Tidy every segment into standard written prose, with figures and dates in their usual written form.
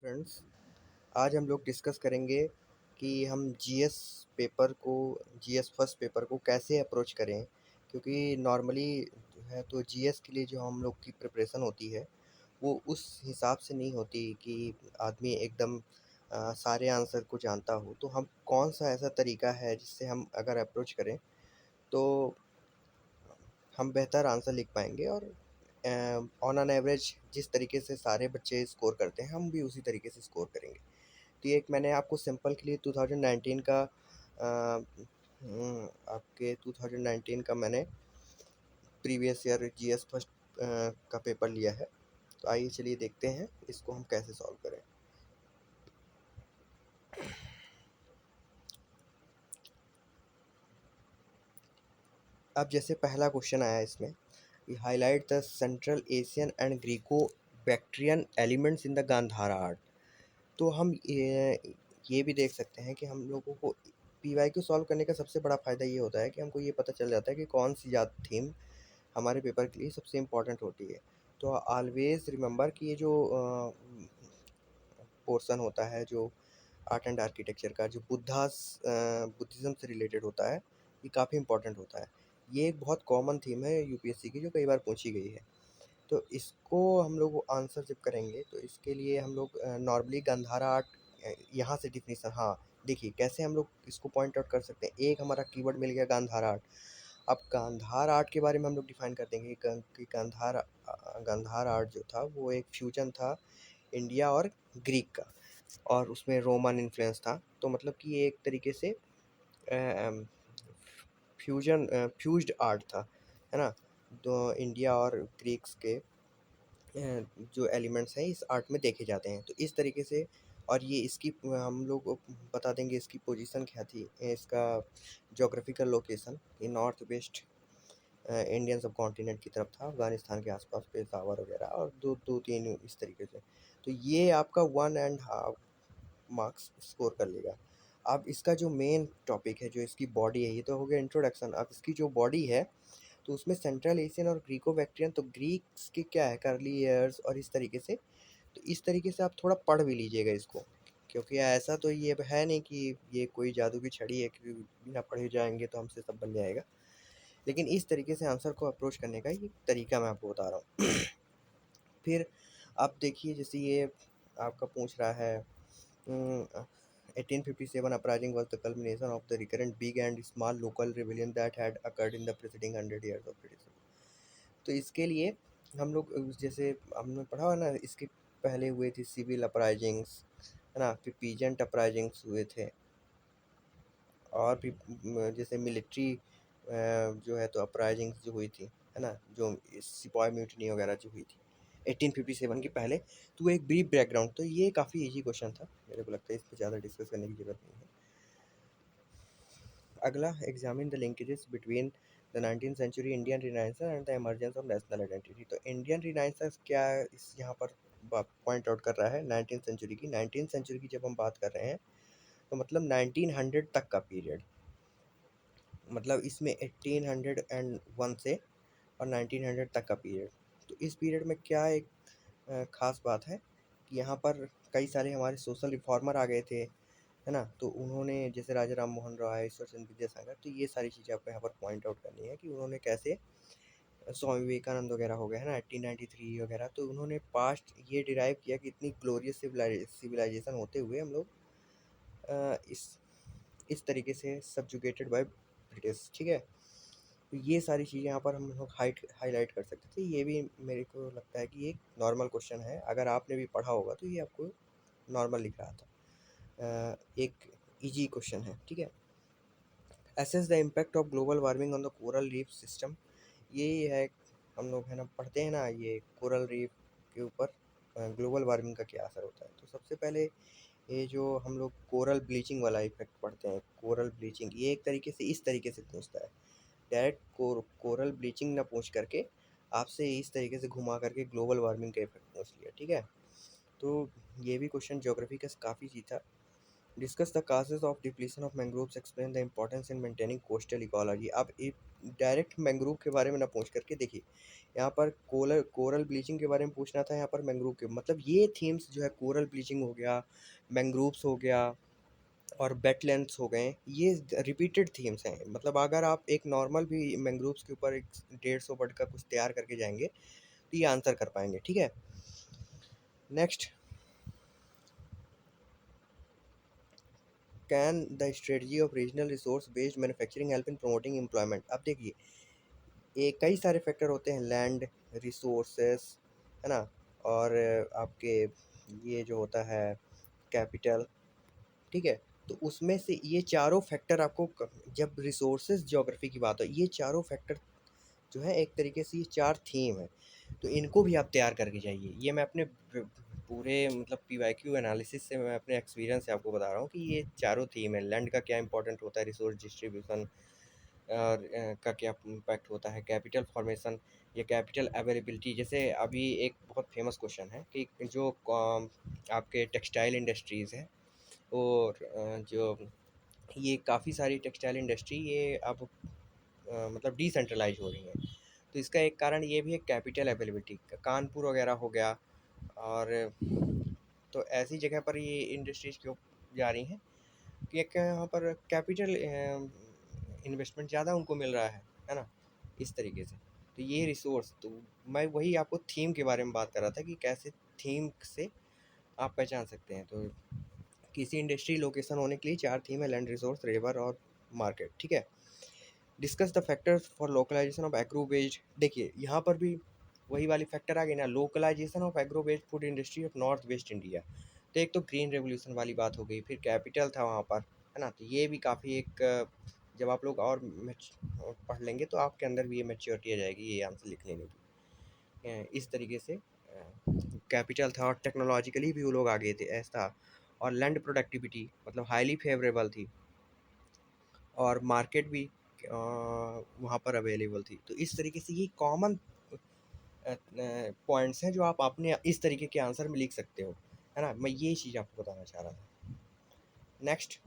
Friends, आज हम लोग डिस्कस करेंगे कि हम जीएस फर्स्ट पेपर को कैसे अप्रोच करें। क्योंकि नॉर्मली जो है तो जीएस के लिए जो हम लोग की प्रिपरेशन होती है वो उस हिसाब से नहीं होती कि आदमी एकदम सारे आंसर को जानता हो। तो हम कौन सा ऐसा तरीका है जिससे हम अगर अप्रोच करें तो हम बेहतर आंसर लिख पाएंगे और ऑन एन एवरेज जिस तरीके से सारे बच्चे स्कोर करते हैं हम भी उसी तरीके से स्कोर करेंगे। तो ये एक मैंने आपको सैंपल के लिए 2019 का आपके 2019 का मैंने प्रीवियस ईयर जीएस फर्स्ट का पेपर लिया है। तो आइए चलिए देखते हैं इसको हम कैसे सॉल्व करें। अब जैसे पहला क्वेश्चन आया इसमें, highlight the central Asian and Greco Bactrian elements in the Gandhara art. तो हम ये भी देख सकते हैं कि हम लोगों को पीवाईक्यू सॉल्व करने का सबसे बड़ा फ़ायदा ये होता है कि हमको ये पता चल जाता है कि कौन सी ज़्यादा थीम हमारे पेपर के लिए सबसे इम्पोर्टेंट होती है। तो ऑलवेज़ रिमेंबर कि ये जो पोर्शन होता है जो आर्ट एंड आर्किटेक्चर का जो बुद्धिज़्म से रिलेटेड होता है, ये काफ़ी इम्पोर्टेंट होता है। ये एक बहुत कॉमन थीम है यूपीएससी की जो कई बार पूछी गई है। तो इसको हम लोग आंसर जब करेंगे तो इसके लिए हम लोग नॉर्मली गांधारा आर्ट यहाँ से डिफिनीशन, हाँ देखिए कैसे हम लोग इसको पॉइंट आउट कर सकते हैं। एक हमारा कीवर्ड मिल गया गांधारा आर्ट। अब गांधार आर्ट के बारे में हम लोग डिफाइन कर देंगे कि गांधार आर्ट जो था वो एक फ्यूजन था इंडिया और ग्रीक का, और उसमें रोमन इन्फ्लुएंस था। तो मतलब कि ये एक तरीके से फ्यूज्ड आर्ट था, है ना। तो इंडिया और ग्रीक्स के जो एलिमेंट्स हैं इस आर्ट में देखे जाते हैं। तो इस तरीके से, और ये इसकी हम लोग बता देंगे इसकी पोजीशन क्या थी, इसका जोग्राफिकल लोकेशन ये नॉर्थ वेस्ट इंडियन सब कॉन्टिनेंट की तरफ था, अफ़गानिस्तान के आस-पास पेशावर वगैरह, और 2-3 इस तरीके से। तो ये आपका 1 एंड हाफ मार्क्स स्कोर कर लेगा। अब इसका जो मेन टॉपिक है, जो इसकी बॉडी है, ये तो हो गया इंट्रोडक्शन। अब इसकी जो बॉडी है तो उसमें सेंट्रल एशियन और ग्रीको बैक्ट्रियन, तो ग्रीक्स के क्या है कर्ली हेयर्स और इस तरीके से। तो इस तरीके से आप थोड़ा पढ़ भी लीजिएगा इसको, क्योंकि ऐसा तो ये है नहीं कि ये कोई जादू की छड़ी है कि बिना पढ़े जाएँगे तो हमसे सब बन जाएगा। लेकिन इस तरीके से आंसर को अप्रोच करने का ये तरीका मैं आपको बता रहा हूँ। फिर आप देखिए जैसे ये आपका पूछ रहा है 1857 uprising was the culmination of the recurrent big and small local rebellion that had occurred in the preceding 100 years of British rule। तो इसके लिए हम लोग जैसे हमने पढ़ा हुआ ना, इसके पहले हुए थे सिविल अपराइजिंग्स, है ना, फिर पीजेंट अपराइजिंग्स हुए थे, और भी जैसे मिलिट्री जो है तो अपराइजिंग्स जो हुई थी, है ना, जो सिपाही म्यूटनी वगैरह जो हुई थी 1857 के पहले। तो वो एक ब्रीफ बैकग्राउंड, तो ये काफ़ी इजी क्वेश्चन था, मेरे को लगता है इस पर ज़्यादा डिस्कस करने की ज़रूरत नहीं है। अगला, examine the linkages between the 19th century Indian renaissance and the emergence of national identity. तो इंडियन रिनाइंसर क्या इस यहाँ पर पॉइंट आउट कर रहा है 19th सेंचुरी की जब हम बात कर रहे हैं तो मतलब 1900 तक का पीरियड, मतलब इसमें 1801 से और 1900 तक का पीरियड। तो इस पीरियड में क्या एक ख़ास बात है कि यहाँ पर कई सारे हमारे सोशल रिफॉर्मर आ गए थे, है ना। तो उन्होंने जैसे राजा राम मोहन रॉय, ईश्वर चंद्र विद्यासागर, तो ये सारी चीज़ें आपको यहाँ पर पॉइंट आउट करनी है कि उन्होंने कैसे, स्वामी विवेकानंद वगैरह हो गए, है ना, 1893 वगैरह। तो उन्होंने पास्ट ये डिराइव किया कि इतनी ग्लोरियस सिविलाइजेशन होते हुए हम लोग इस तरीके से सब्जुगेटेड बाय ब्रिटिश, ठीक है। तो ये सारी चीज़ें यहाँ पर हम लोग हाईलाइट कर सकते थे। ये भी मेरे को लगता है कि एक नॉर्मल क्वेश्चन है, अगर आपने भी पढ़ा होगा तो ये आपको नॉर्मल लिख रहा था। एक इजी क्वेश्चन है, ठीक है। Assess the impact of global warming on the coral reef system. ये है, हम लोग है ना पढ़ते हैं ना ये कोरल रीफ के ऊपर ग्लोबल वार्मिंग का क्या असर होता है। तो सबसे पहले ये जो हम लोग कोरल ब्लीचिंग वाला इफेक्ट पढ़ते हैं, कोरल ब्लीचिंग, ये एक तरीके से इस तरीके से पूछता है। डायरेक्ट कोरल ब्लीचिंग ना पूछ करके आपसे इस तरीके से घुमा करके ग्लोबल वार्मिंग का इफेक्ट पूछ लिया, ठीक है। तो ये भी क्वेश्चन ज्योग्राफी का काफ़ी जी था। Discuss the causes of depletion of mangroves, explain the importance in maintaining coastal ecology. आप एक डायरेक्ट मैंग्रोव के बारे में ना पूछ करके देखिए, यहाँ पर कोरल ब्लीचिंग के बारे में पूछना था, यहाँ पर मैंग्रोव के मतलब ये थीम्स जो है, कोरल ब्लीचिंग हो गया, मैंग्रोव्स हो गया और वेटलैंड्स हो गए, ये रिपीटेड थीम्स हैं। मतलब अगर आप एक नॉर्मल भी मैंग्रोव्स के ऊपर एक 150 वर्ड का कुछ तैयार करके जाएंगे तो ये आंसर कर पाएंगे, ठीक है। Next, can the strategy of regional resource based manufacturing help in promoting employment. अब देखिए, ये कई सारे फैक्टर होते हैं, लैंड रिसोर्सेस, है ना, और आपके ये जो होता है कैपिटल, ठीक है। तो उसमें से ये चारों फैक्टर आपको जब रिसोर्सेज ज्योग्राफी की बात हो, ये चारों फैक्टर जो है एक तरीके से ये चार थीम है, तो इनको भी आप तैयार करके जाइए। ये मैं अपने पूरे मतलब PYQ एनालिसिस से, मैं अपने एक्सपीरियंस से आपको बता रहा हूँ कि ये चारों थीम है। लैंड का क्या इंपॉर्टेंट होता है, रिसोर्स डिस्ट्रीब्यूशन और का क्या इम्पैक्ट होता है, कैपिटल फॉर्मेशन या कैपिटल अवेलेबिलिटी। जैसे अभी एक बहुत फेमस क्वेश्चन है कि जो आपके टेक्सटाइल इंडस्ट्रीज़ है और जो ये काफ़ी सारी टेक्सटाइल इंडस्ट्री ये अब मतलब डिसेंट्रलाइज हो रही हैं, तो इसका एक कारण ये भी है कैपिटल अवेलेबिलिटी। कानपुर वगैरह हो गया, और तो ऐसी जगह पर ये इंडस्ट्रीज़ क्यों जा रही हैं कि एक यहाँ पर कैपिटल इन्वेस्टमेंट ज़्यादा उनको मिल रहा है ना, इस तरीके से। तो ये रिसोर्स, तो मैं वही आपको थीम के बारे में बात कर रहा था कि कैसे थीम से आप पहचान सकते हैं। तो किसी इंडस्ट्री लोकेशन होने के लिए चार थीम है, लैंड, रिसोर्स, रिवर और मार्केट, ठीक है। Discuss the factors for localisation of agro based. देखिए यहाँ पर भी वही वाली फैक्टर आ गई ना, localisation of agro based food industry of north west India. तो एक तो ग्रीन रेवोल्यूशन वाली बात हो गई, फिर कैपिटल था वहाँ पर, है ना। तो ये भी काफ़ी एक जब आप लोग और पढ़ लेंगे तो आपके अंदर भी ये मैच्योरिटी आ जाएगी ये आंसर लिखने में भी। इस तरीके से कैपिटल था और टेक्नोलॉजिकली भी वो लोग आगे थे, ऐसा। और लैंड प्रोडक्टिविटी मतलब हाईली फेवरेबल थी, और मार्केट भी वहाँ पर अवेलेबल थी। तो इस तरीके से ये कॉमन पॉइंट्स हैं जो आप अपने इस तरीके के आंसर में लिख सकते हो, है ना। मैं ये चीज़ आपको बताना चाह रहा था। Next,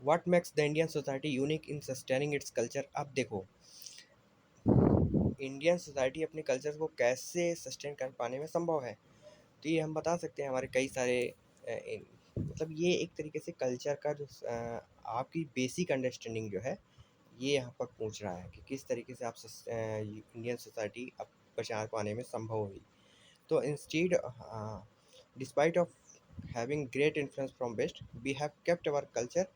what makes the Indian society unique in sustaining its culture. अब देखो, इंडियन सोसाइटी अपने कल्चर को कैसे सस्टेन कर पाने में संभव है, तो ये हम बता सकते हैं हमारे कई सारे मतलब ये एक तरीके से कल्चर का जो आपकी बेसिक अंडरस्टैंडिंग जो है, ये यहाँ पर पूछ रहा है कि किस तरीके से आप इंडियन सोसाइटी अब बचा पाने में संभव हुई। तो instead despite of having great influence from west, we have kept our culture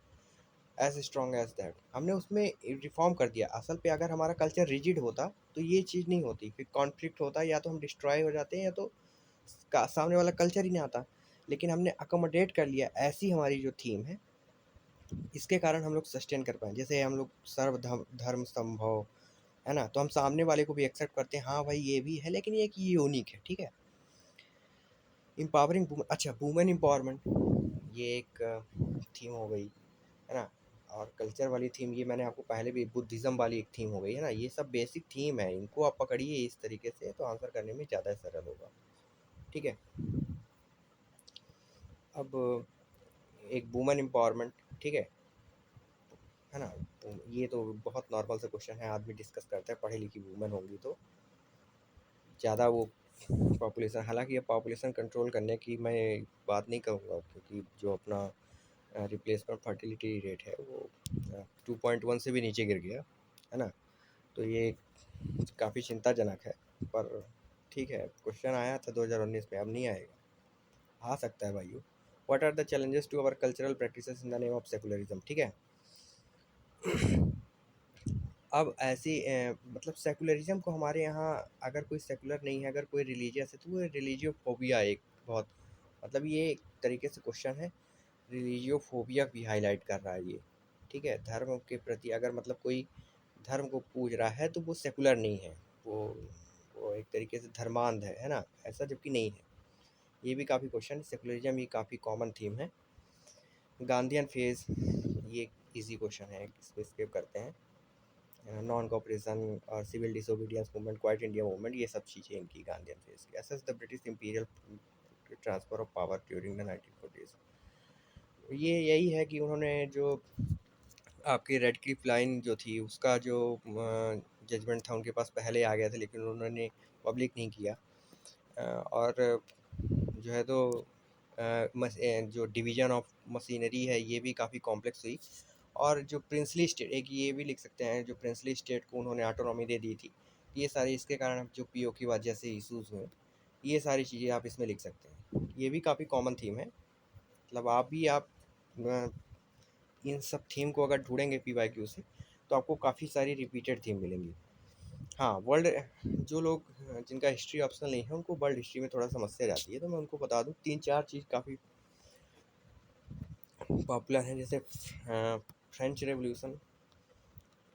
as strong as that. हमने उसमें रिफॉर्म कर दिया। असल पे अगर हमारा कल्चर रिजिड होता तो ये चीज़ नहीं होती, फिर कॉन्फ्लिक्ट होता, या तो हम डिस्ट्रॉय हो जाते हैं या तो सामने वाला कल्चर ही नहीं आता। लेकिन हमने अकोमोडेट कर लिया, ऐसी हमारी जो थीम है, इसके कारण हम लोग सस्टेन कर पाए। जैसे हम लोग सर्व धर्म संभव, है ना, तो हम सामने वाले को भी एक्सेप्ट करते हैं, हाँ भाई ये भी है, लेकिन ये एक यूनिक है, ठीक है। एम्पावरिंग वुमेन, अच्छा वुमेन एम्पावरमेंट, ये एक थीम हो गई, है ना। और कल्चर वाली थीम ये मैंने आपको पहले भी, बुद्धिज़्म वाली एक थीम हो गई, है ना। ये सब बेसिक थीम है, इनको आप पकड़िए इस तरीके से तो आंसर करने में ज़्यादा सरल होगा, ठीक है। अब एक वुमेन एम्पावरमेंट, ठीक है ना। तो ये तो बहुत नॉर्मल सा क्वेश्चन है, आदमी डिस्कस करता है, पढ़ी लिखी वुमेन होंगी तो ज़्यादा वो पॉपुलेशन, हालांकि ये पॉपुलेशन कंट्रोल करने की मैं बात नहीं करूँगा, क्योंकि जो अपना रिप्लेसमेंट फर्टिलिटी रेट है वो 2.1 से भी नीचे गिर गया, है ना। तो ये काफ़ी चिंताजनक है, पर ठीक है, क्वेश्चन आया था 2019 में, अब नहीं आएगा, आ सकता है भाइयों। What are the challenges to our cultural practices in the name of secularism, ठीक है। अब ऐसी मतलब सेकुलरिज्म को हमारे यहाँ, अगर कोई सेकुलर नहीं है, अगर कोई रिलीजियस है, तो वो रिलीजियोफोबिया एक बहुत, मतलब ये एक तरीके से क्वेश्चन है, रिलीजियोफोबिया भी हाईलाइट कर रहा है ये, ठीक है। धर्म के प्रति अगर मतलब कोई धर्म को पूज रहा है तो वो सेकुलर नहीं है, वो वो एक तरीके से धर्मांध है ना, ऐसा जबकि नहीं है। ये भी काफ़ी क्वेश्चन है, सेकुलरिज्म ये काफ़ी कॉमन थीम है। गांधीयन फेज, ये इजी क्वेश्चन है, इसको स्किप करते हैं। नॉन कॉपरेशन और civil disobedience movement, quit India movement, ये सब चीज़ें इनकी गांधीयन फेज की। Assess the British imperial transfer of power during the 1940s। ये यही है कि उन्होंने जो आपकी रेड क्लिफ लाइन जो थी उसका जो जजमेंट था उनके पास पहले आ गया था, लेकिन उन्होंने पब्लिक नहीं किया। और जो है तो जो डिवीज़न ऑफ मशीनरी है ये भी काफ़ी कॉम्प्लेक्स हुई। और जो प्रिंसली स्टेट, एक ये भी लिख सकते हैं, जो प्रिंसली स्टेट को उन्होंने ऑटोनॉमी दे दी थी, ये सारी इसके कारण जो पीओ की वजह से इश्यूज़ हुए, ये सारी चीज़ें आप इसमें लिख सकते हैं। ये भी काफ़ी कॉमन थीम है, मतलब आप अ, इन सब थीम को अगर ढूँढेंगे पीवाईक्यू से तो आपको काफ़ी सारी रिपीटेड थीम मिलेंगी। हाँ, वर्ल्ड जो लोग जिनका हिस्ट्री ऑप्शनल नहीं है उनको वर्ल्ड हिस्ट्री में थोड़ा समस्या जाती है, तो मैं उनको बता दूँ 3-4 चीज़ काफ़ी पॉपुलर हैं। जैसे फ्रेंच रेवोल्यूशन,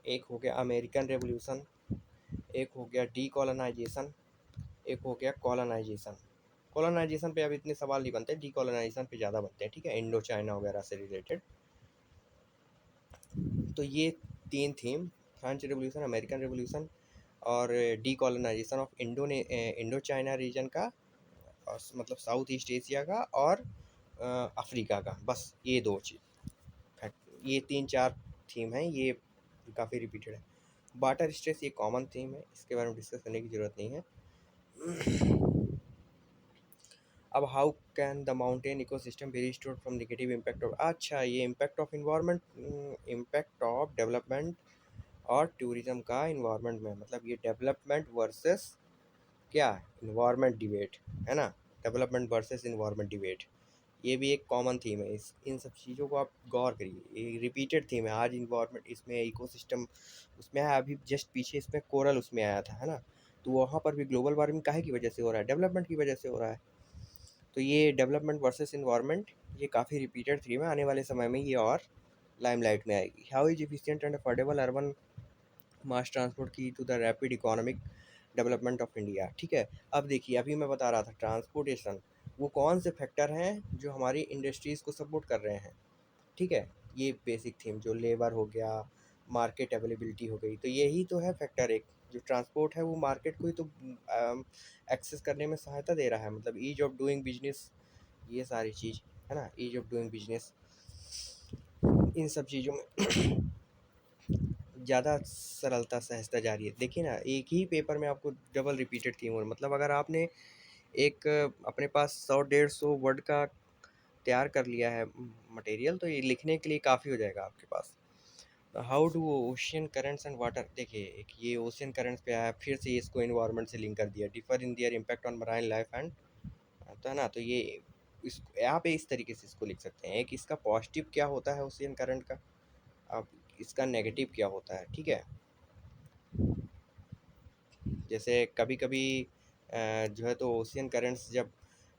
एक हो गया अमेरिकन रेवोल्यूशन, एक हो गया डीकोलोनाइजेशन, एक हो गया कॉलोनाइजेशन। कॉलोनाइजेशन पे अब इतने सवाल नहीं बनते, डीकोलोनाइजेशन पे ज़्यादा बनते हैं, ठीक है, इंडो चाइना वगैरह से रिलेटेड। तो ये 3 theme, French revolution, American revolution और decolonisation of Indo China region का, और मतलब साउथ ईस्ट एशिया का और अफ्रीका का, बस ये 2 चीज़ फैक्ट, ये 3-4 थीम हैं, ये काफ़ी रिपीटेड है। वाटर स्ट्रेस ये कॉमन थीम है, इसके बारे में डिस्कस करने की ज़रूरत नहीं है। अब how can the mountain ecosystem be restored from negative impact of, अच्छा ये impact of environment, impact of development और टूरिज्म का इन्वायरमेंट में, मतलब ये डेवलपमेंट वर्सेस क्या इन्वायरमेंट डिबेट है ना, डेवलपमेंट वर्सेस इन्वायरमेंट डिबेट, ये भी एक कॉमन थीम है। इस इन सब चीज़ों को आप गौर करिए, ये रिपीटेड थीम है। आज इन्वायरमेंट इसमें इकोसिस्टम उसमें है, अभी जस्ट पीछे इसमें कोरल उसमें आया था, है ना, तो वहाँ पर भी ग्लोबल वार्मिंग काहे की वजह से हो रहा है, डेवलपमेंट की वजह से हो रहा है। तो ये डेवलपमेंट वर्सेस इन्वायरमेंट ये काफ़ी रिपीटेड थीम है, आने वाले समय में ये और लाइमलाइट में आएगी। How is efficient and affordable urban mass transport key to the rapid economic development of India, ठीक है। अब देखिए, अभी मैं बता रहा था ट्रांसपोर्टेशन, वो कौन से फैक्टर हैं जो हमारी इंडस्ट्रीज़ को सपोर्ट कर रहे हैं, ठीक है। ये बेसिक थीम, जो लेबर हो गया, मार्केट अवेलेबिलिटी हो गई, तो यही तो है फैक्टर एक, जो ट्रांसपोर्ट है वो मार्केट को ही तो एक्सेस करने में सहायता दे रहा है, मतलब ईज ऑफ डूइंग बिजनेस, ये सारी चीज़ है ना, ईज ऑफ डूइंग बिजनेस, इन सब चीज़ों में ज़्यादा सरलता सहजता जा रही है। देखिए ना, एक ही पेपर में आपको डबल रिपीटेड थीम, और मतलब अगर आपने एक अपने पास 100-150 वर्ड का तैयार कर लिया है मटेरियल, तो ये लिखने के लिए काफ़ी हो जाएगा आपके पास। How do ocean currents and water, देखिए एक ये ओशियन करंट्स पे आया, फिर से इसको इन्वायरमेंट से लिंक कर दिया, differ in their impact on marine life and, तो है ना, तो ये इस यहाँ पे इस तरीके से इसको लिख सकते हैं। एक इसका पॉजिटिव क्या होता है ओशियन करंट का, अब इसका नेगेटिव क्या होता है, ठीक है। जैसे कभी कभी जो है तो ओशियन करंट्स जब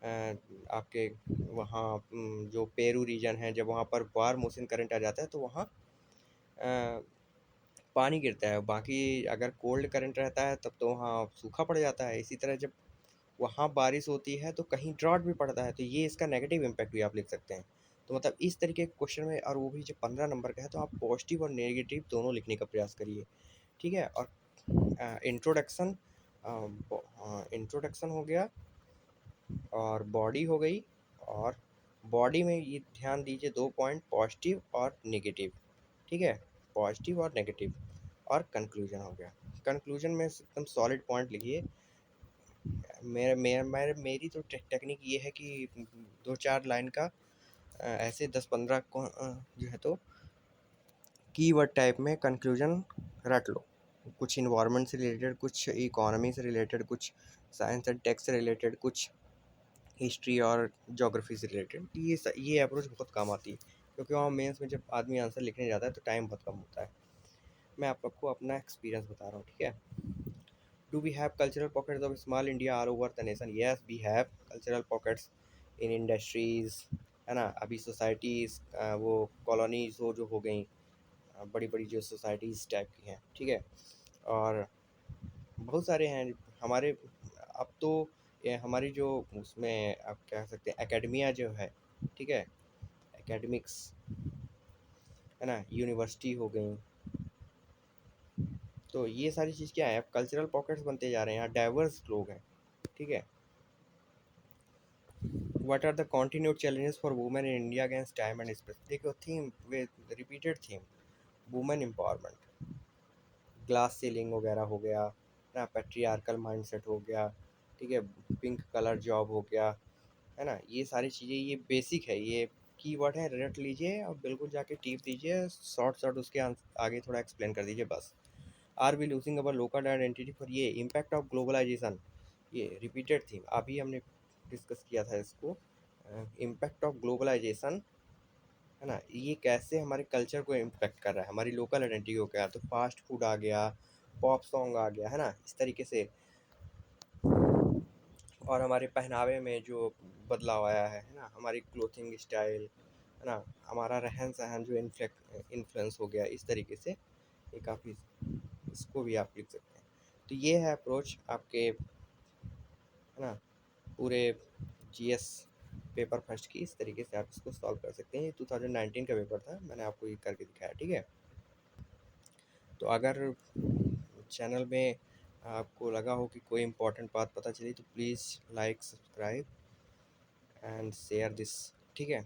अ, आपके वहाँ जो पेरू रीजन है, जब वहाँ पर वार्म ओशियन करंट आ जाता है तो वहाँ अ, पानी गिरता है, बाकी अगर कोल्ड करंट रहता है तब तो वहाँ सूखा पड़ जाता है। इसी तरह जब वहाँ बारिश होती है तो कहीं ड्रॉट भी पड़ता है, तो ये इसका नेगेटिव इम्पैक्ट भी आप लिख सकते हैं। तो मतलब इस तरीके के क्वेश्चन में, और वो भी जब 15 नंबर का है, तो आप पॉजिटिव और नेगेटिव दोनों लिखने का प्रयास करिए, ठीक है। और इंट्रोडक्शन, इंट्रोडक्शन हो गया और बॉडी हो गई, और बॉडी में ये ध्यान दीजिए 2 पॉइंट, पॉजिटिव और नेगेटिव, ठीक है, पॉजिटिव और नेगेटिव, और कंक्लूजन हो गया। कंक्लूजन में एकदम सॉलिड पॉइंट लिखिए। मेरी तो टेक्निक ये है कि 2-4 लाइन का ऐसे 10-15 को जो है तो कीवर्ड टाइप में कंक्लूजन रट लो, कुछ इन्वायरमेंट से रिलेटेड, कुछ इकोनॉमी से रिलेटेड, कुछ साइंस एंड टेक से रिलेटेड, कुछ हिस्ट्री और ज्योग्राफी से रिलेटेड। ये अप्रोच बहुत काम आती है, क्योंकि वहाँ मेंस में जब आदमी आंसर लिखने जाता है तो टाइम बहुत कम होता है। मैं आपको अपना एक्सपीरियंस बता रहा हूँ, ठीक है। Do we have cultural pockets of small India all over the nation, yes we have cultural pockets in industries, है ना। अभी सोसाइटीज़ वो कॉलोनीज़ जो हो गई, बड़ी बड़ी जो सोसाइटीज़ टाइप की हैं, ठीक है। और बहुत सारे हैं हमारे, अब तो ये हमारी जो उसमें आप कह सकते हैं एकेडमिया जो है, ठीक है, एकेडमिक्स, है ना, यूनिवर्सिटी हो गई, तो ये सारी चीज़ क्या है, अब कल्चरल पॉकेट्स बनते जा रहे हैं, यहाँ डाइवर्स लोग हैं, ठीक है। What are the continued challenges for women in India against time and space. देखो theme with repeated theme, women empowerment, glass ceiling वगैरह हो गया ना, पैट्रियार्कल माइंडसेट हो गया, ठीक है, पिंक कलर जॉब हो गया, है ना, ये सारी चीज़ें ये बेसिक है, ये कीवर्ड है, रट लीजिए और बिल्कुल जाके टीप दीजिए, शॉर्ट शॉर्ट उसके आगे थोड़ा एक्सप्लेन कर दीजिए बस। Are we losing our local identity for, ये इम्पैक्ट ऑफ ग्लोबलाइजेशन, ये रिपीटेड थीम अभी हमने डिस्कस किया था इसको, इम्पैक्ट ऑफ ग्लोबलाइजेशन, है ना, ये कैसे हमारे कल्चर को इम्पैक्ट कर रहा है, हमारी लोकल आइडेंटिटी को क्या, तो फास्ट फूड आ गया, पॉप सॉन्ग आ गया, है ना, इस तरीके से, और हमारे पहनावे में जो बदलाव आया है ना, हमारी क्लोथिंग स्टाइल, है ना, हमारा रहन सहन जो इन्फ्लुएंस हो गया, इस तरीके से ये काफ़ी, इसको भी आप लिख सकते हैं। तो ये है अप्रोच आपके, है ना, पूरे जीएस पेपर फर्स्ट की, इस तरीके से आप इसको सॉल्व कर सकते हैं। ये 2019 का पेपर था, मैंने आपको ये करके दिखाया, ठीक है। तो अगर चैनल में आपको लगा हो कि कोई इम्पोर्टेंट बात पता चली तो please like, subscribe and share this, ठीक है।